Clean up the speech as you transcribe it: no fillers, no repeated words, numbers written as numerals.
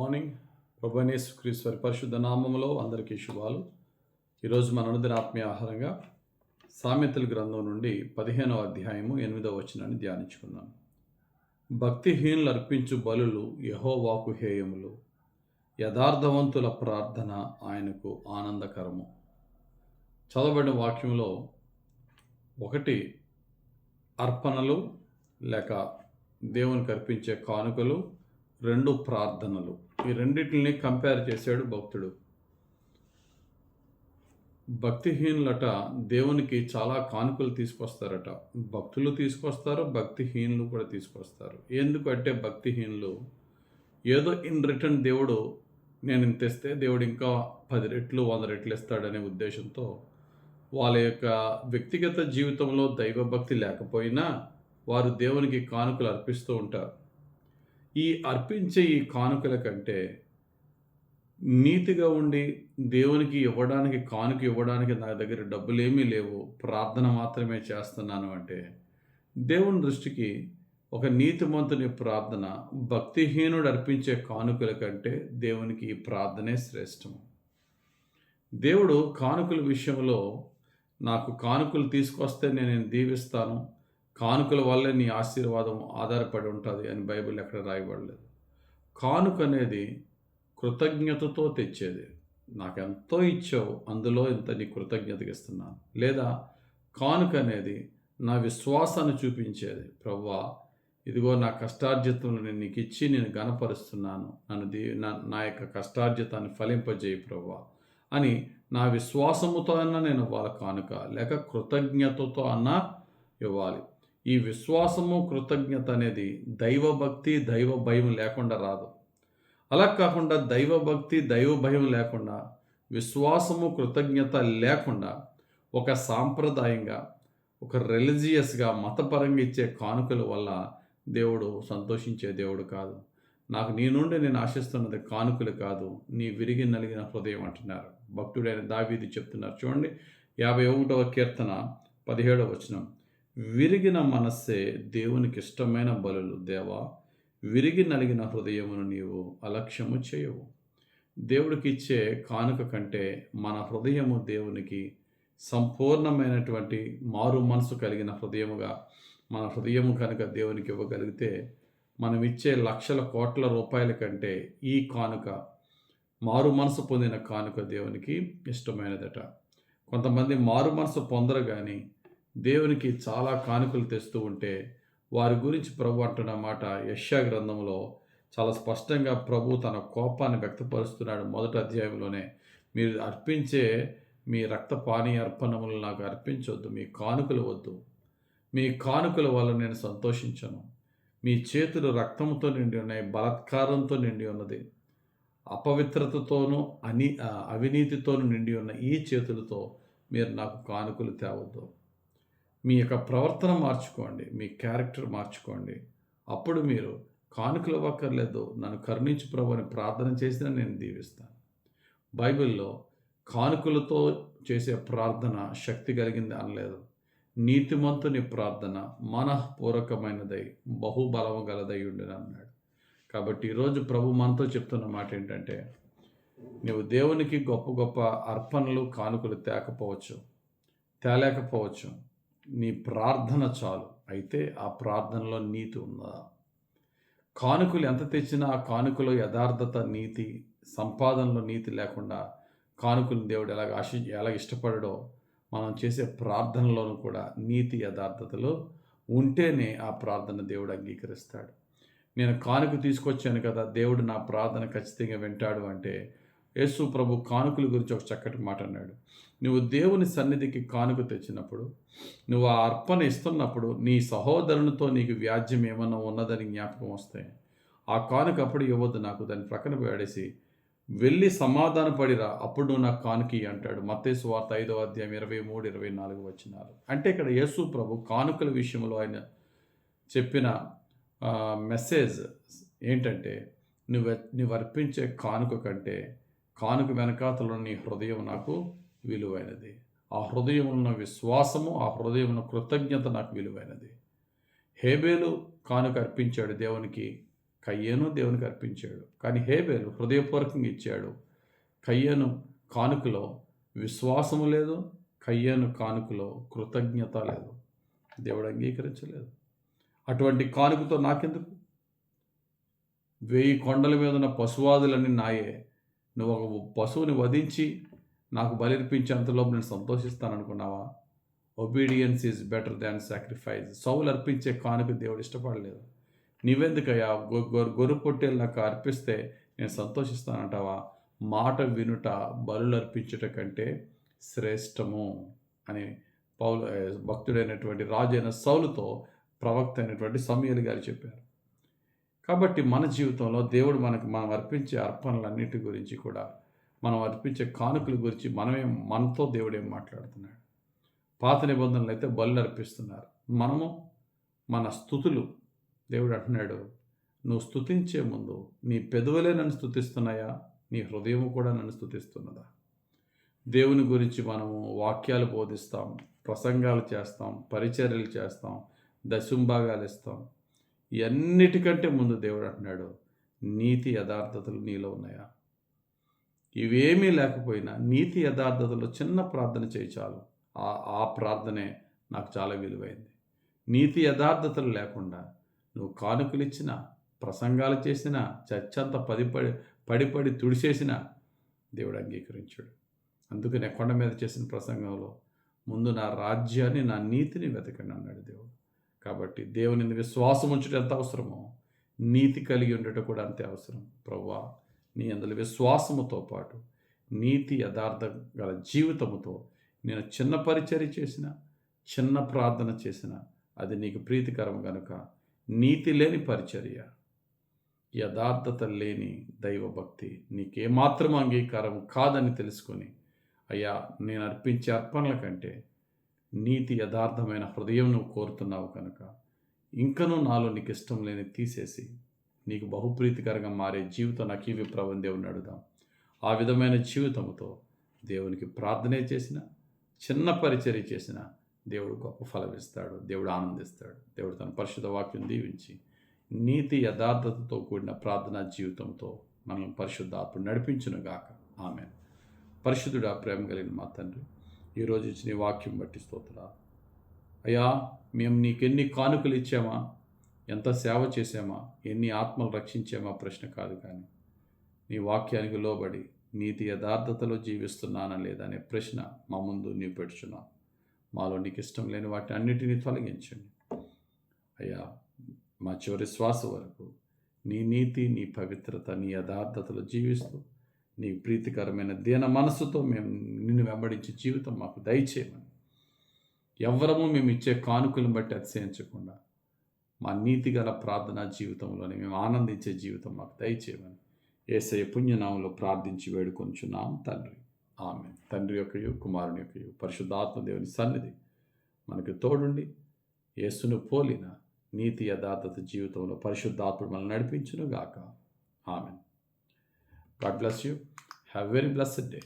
Morning. ప్రభువైన యేసుక్రీస్తు వారి పరిశుద్ధ నామములో అందరికీ శుభాలు. ఈరోజు మన అనుదిన ఆత్మీయ ఆహారంగా సామెతల గ్రంథం నుండి 15వ అధ్యాయము 8వ వచనాన్ని ధ్యానించుకుందాం. భక్తిహీనులు అర్పించు బలులు యెహోవాకు హేయములు, యథార్థవంతుల ప్రార్థన ఆయనకు ఆనందకరము. చదవబడిన వాక్యంలో ఒకటి అర్పణలు లేక దేవునికి అర్పించే కానుకలు, రెండు ప్రార్థనలు. ఈ రెండింటిని కంపేర్ చేశాడు భక్తుడు. భక్తిహీనులట దేవునికి చాలా కానుకలు తీసుకొస్తారట. భక్తులు తీసుకొస్తారు, భక్తిహీనులు కూడా తీసుకొస్తారు. ఎందుకంటే భక్తిహీనులు ఏదో ఇన్ రిటర్న్ దేవుడు నేను ఇంత ఇస్తే దేవుడు ఇంకా 10 రెట్లు 100 రెట్లు ఇస్తాడనే ఉద్దేశంతో వాళ్ళ యొక్క వ్యక్తిగత జీవితంలో దైవభక్తి లేకపోయినా వారు దేవునికి కానుకలు అర్పిస్తూ ఉంటారు. ఈ అర్పించే ఈ కానుకల కంటే నీతిగా ఉండి దేవునికి ఇవ్వడానికి కానుక ఇవ్వడానికి నా దగ్గర డబ్బులేమీ లేవు, ప్రార్థన మాత్రమే చేస్తున్నాను అంటే దేవుని దృష్టికి ఒక నీతిమంతుని ప్రార్థన భక్తిహీనుడు అర్పించే కానుకల కంటే దేవునికి ఈ ప్రార్థనే శ్రేష్టము. దేవుడు కానుకల విషయంలో నాకు కానుకలు తీసుకొస్తే నేను దీవిస్తాను, కానుకల వల్లే నీ ఆశీర్వాదం ఆధారపడి ఉంటుంది అని బైబిల్ ఎక్కడ రాయబడలేదు. కానుక అనేది కృతజ్ఞతతో తెచ్చేది. నాకెంతో ఇచ్చావు, అందులో ఇంత నీ కృతజ్ఞతగా ఇస్తున్నాను. లేదా కానుక అనేది నా విశ్వాసాన్ని చూపించేది. ప్రభువా, ఇదిగో నా కష్టార్జితంలో నేను నీకు ఇచ్చి నేను గణపరుస్తున్నాను, నా యొక్క కష్టార్జితాన్ని ఫలింపజేయి ప్రభువా అని నా విశ్వాసముతో అన్నా నేను ఇవ్వాలి కానుక, లేక కృతజ్ఞతతో అన్నా ఇవ్వాలి. ఈ విశ్వాసము కృతజ్ఞత అనేది దైవభక్తి దైవ భయం లేకుండా రాదు. అలా కాకుండా దైవభక్తి దైవ భయం లేకుండా, విశ్వాసము కృతజ్ఞత లేకుండా ఒక సాంప్రదాయంగా, ఒక రిలీజియస్గా మతపరంగా ఇచ్చే కానుకల వల్ల దేవుడు సంతోషించే దేవుడు కాదు. నాకు నీ నుండి నేను ఆశిస్తున్నది కానుకలు కాదు, నీ విరిగి నలిగిన హృదయం అంటున్నారు భక్తుడైన దావీదు చెప్తున్నారు. చూడండి, 51వ కీర్తన 17వ వచనం. విరిగిన మనస్సే దేవునికి ఇష్టమైన బలులు. దేవా, విరిగి నలిగిన హృదయమును నీవు అలక్ష్యము చేయవు. దేవుడికి ఇచ్చే కానుక కంటే మన హృదయము దేవునికి సంపూర్ణమైనటువంటి మారు మనసు కలిగిన హృదయముగా మన హృదయము కనుక దేవునికి ఇవ్వగలిగితే, మనం ఇచ్చే లక్షల కోట్ల రూపాయల కంటే ఈ కానుక, మారు మనసు పొందిన కానుక దేవునికి ఇష్టమైనదట. కొంతమంది మారు మనసు పొందరు కానీ దేవునికి చాలా కానుకలు తెస్తూ ఉంటే వారి గురించి ప్రభు అంటున్న మాట యెషయా గ్రంథంలో చాలా స్పష్టంగా ప్రభు తన కోపాన్ని వ్యక్తపరుస్తున్నాడు. 1వ అధ్యాయంలోనే, మీరు అర్పించే మీ రక్తపానీయ అర్పణములు నాకు అర్పించొద్దు, మీ కానుకలు వద్దు, మీ కానుకల వల్ల నేను సంతోషించను. మీ చేతులు రక్తంతో నిండి ఉన్నాయి, బలాత్కారంతో నిండి ఉన్నది, అపవిత్రతతోనూ అవినీతితోనూ నిండి ఉన్న ఈ చేతులతో మీరు నాకు కానుకలు తేవద్దు. మీ యొక్క ప్రవర్తన మార్చుకోండి, మీ క్యారెక్టర్ మార్చుకోండి. అప్పుడు మీరు కానుకలు ఇవ్వక్కర్లేదు, నన్ను కరుణించు ప్రభు అని ప్రార్థన చేసినా నేను దీవిస్తాను. బైబిల్లో కానుకలతో చేసే ప్రార్థన శక్తి కలిగింది అనలేదు. నీతిమంతుని ప్రార్థన మనఃపూర్వకమైనదై బహుబలము గలదై ఉండిన అన్నాడు. కాబట్టి ఈరోజు ప్రభు మనతో చెప్తున్న మాట ఏంటంటే, నువ్వు దేవునికి గొప్ప గొప్ప అర్పణలు కానుకలు తేలేకపోవచ్చు, నీ ప్రార్థన చాలు. అయితే ఆ ప్రార్థనలో నీతి ఉందా? కానుకలు ఎంత తెచ్చినా ఆ కానుకలో యథార్థత, నీతి, సంపాదనలో నీతి లేకుండా కానుకలు దేవుడు ఎలాగ ఇష్టపడడో, మనం చేసే ప్రార్థనలోనూ కూడా నీతి యథార్థతలో ఉంటేనే ఆ ప్రార్థన దేవుడు అంగీకరిస్తాడు. నేను కానుక తీసుకొచ్చాను కదా, దేవుడు నా ప్రార్థన ఖచ్చితంగా వింటాడు అంటే, యేసు ప్రభు కానుకల గురించి ఒక చక్కటి మాట అన్నాడు. నువ్వు దేవుని సన్నిధికి కానుక తెచ్చినప్పుడు, నువ్వు ఆ అర్పణ ఇస్తున్నప్పుడు నీ సహోదరునితో నీకు వ్యాజ్యం ఏమన్నా ఉన్నదని జ్ఞాపకం వస్తాయి. ఆ కానుక అప్పుడు ఇవ్వద్దు, నాకు దాన్ని ప్రక్కన పడేసి వెళ్ళి సమాధాన పడిరా, అప్పుడు నువ్వు నాకు కానుక అంటాడు. మత్తయి సువార్త 5వ అధ్యాయం 23-24 వచనాలు. అంటే ఇక్కడ యేసు ప్రభు కానుకల విషయంలో ఆయన చెప్పిన మెసేజ్ ఏంటంటే, నువ్వు అర్పించే కానుక కంటే కానుక వెనకాతలో నీ హృదయం నాకు విలువైనది. ఆ హృదయం ఉన్న విశ్వాసము, ఆ హృదయం ఉన్న కృతజ్ఞత నాకు విలువైనది. హేబేలు కానుక అర్పించాడు దేవునికి, కయ్యేను దేవునికి అర్పించాడు, కానీ హేబేలు హృదయపూర్వకంగా ఇచ్చాడు. కయ్యేను కానుకలో విశ్వాసము లేదు, కయ్యేను కానుకలో కృతజ్ఞత లేదు. దేవుడు అంగీకరించలేదు. అటువంటి కానుకతో నాకెందుకు? 1000 కొండల మీద ఉన్న పశువాదులన్నీ నాయే. నువ్వు ఒక పశువుని వధించి నాకు బలిర్పించేంతలోపు నేను సంతోషిస్తాననుకున్నావా? Obedience is better than sacrifice. Saul అర్పించే కానుక దేవుడు ఇష్టపడలేదు. నీవెందుకయ్యా గొర్రె పొట్టేలు నాకు అర్పిస్తే నేను సంతోషిస్తానంటావా? మాట వినుట బలులు అర్పించుట కంటే శ్రేష్టము అని భక్తుడైనటువంటి రాజు అయిన సౌలుతో ప్రవక్త అయినటువంటి సమూయేలు గారు చెప్పారు. కాబట్టి మన జీవితంలో దేవుడు మనం అర్పించే అర్పణలన్నిటి గురించి కూడా, మనం అర్పించే కానుకల గురించి మనతో దేవుడు ఏం మాట్లాడుతున్నాడు? పాత నిబంధనలు అయితే బలులు అర్పిస్తున్నారు. మనము మన స్తుతులు, దేవుడు అంటున్నాడు, నువ్వు స్తుతించే ముందు నీ పెదవులే నన్ను స్తుతిస్తున్నాయా, నీ హృదయము కూడా నన్ను స్తుతిస్తున్నదా? దేవుని గురించి మనము వాక్యాలు బోధిస్తాం, ప్రసంగాలు చేస్తాం, పరిచర్యలు చేస్తాం, దశంభాగాలు ఇస్తాం. ఇవన్నిటికంటే ముందు దేవుడు అంటున్నాడు, నీతి యథార్థతలు నీలో ఉన్నాయా? ఇవేమీ లేకపోయినా నీతి యథార్థతలో చిన్న ప్రార్థన చేయి చాలు. ఆ ప్రార్థనే నాకు చాలా విలువైంది. నీతి యథార్థతలు లేకుండా నువ్వు కానుకలు ఇచ్చినా, ప్రసంగాలు చేసినా, చర్చంతా పడి తుడిచేసినా దేవుడు అంగీకరించాడు. అందుకనే కొండ మీద చేసిన ప్రసంగంలో ముందు నా రాజ్యాన్ని, నా నీతిని వెతకండి అన్నాడు దేవుడు. కాబట్టి దేవుని విశ్వాసం ఉంచడం ఎంత అవసరమో, నీతి కలిగి ఉండటం కూడా అంతే అవసరం. ప్రభువా, నీ అందులో విశ్వాసముతో పాటు నీతి యథార్థ గల జీవితముతో నేను చిన్న పరిచర్య చేసిన, చిన్న ప్రార్థన చేసిన అది నీకు ప్రీతికరం కనుక, నీతి లేని పరిచర్య, యథార్థత లేని దైవభక్తి నీకేమాత్రం అంగీకారం కాదని తెలుసుకొని, అయ్యా నేను అర్పించే అర్పణల కంటే నీతి యథార్థమైన హృదయం నువ్వు కోరుతున్నావు కనుక, ఇంకనూ నాలో నీకు ఇష్టం లేని తీసేసి నీకు బహుప్రీతికరంగా మారే జీవితం నాకు ఇవి ప్రభుని దేవుని అడుగుదాం. ఆ విధమైన జీవితంతో దేవునికి ప్రార్థనే చేసిన, చిన్న పరిచర్య చేసిన దేవుడు గొప్ప ఫలం ఇస్తాడు, దేవుడు ఆనందిస్తాడు. దేవుడు తన పరిశుద్ధ వాక్యం దీవించి నీతి యథార్థతతో కూడిన ప్రార్థనా జీవితంతో మనల్ని పరిశుద్ధాత్మ నడిపించునుగాక. ఆమేన్. పరిశుద్ధుడా, ప్రేమ కలిగిన మా తండ్రి, ఈరోజు ఇచ్చిన వాక్యం బట్టి స్తోత్రాలు అయ్యా. మేము నీకెన్ని కానుకలు ఇచ్చామా, ఎంత సేవ చేసామా, ఎన్ని ఆత్మలు రక్షించామా ప్రశ్న కాదు, కానీ నీ వాక్యానికి లోబడి నీతి యథార్థతలో జీవిస్తున్నానా లేదా అనే ప్రశ్న మా ముందు నీవు పెడుచున్నావు. మాలో నీకు ఇష్టం లేని వాటిని అన్నిటినీ తొలగించండి అయ్యా. మా చివరి శ్వాస వరకు నీ నీతి, నీ పవిత్రత, నీ యథార్థతలో జీవిస్తూ నీ ప్రీతికరమైన దీన మనసుతో మేము నిన్ను వెంబడించే జీవితం మాకు దయచేయమని, ఎవ్వరము మేము ఇచ్చే కానుకలను బట్టి అతిశయించకుండా మా నీతి గల ప్రార్థనా జీవితంలోనే మేము ఆనందించే జీవితం మాకు దయచేయమని యేసయ్య పుణ్యనామంలో ప్రార్థించి వేడుకొంచున్నాం తండ్రి. ఆమేన్. తండ్రి యొక్కయు, కుమారుని యొక్కయు, పరిశుద్ధాత్మ దేవుని సన్నిధి మనకు తోడుండి యేసును పోలిన నీతి యథార్థత జీవితంలో పరిశుద్ధాత్మ మనల్ని నడిపించును గాక. ఆమేన్. God bless you. Have a very blessed day.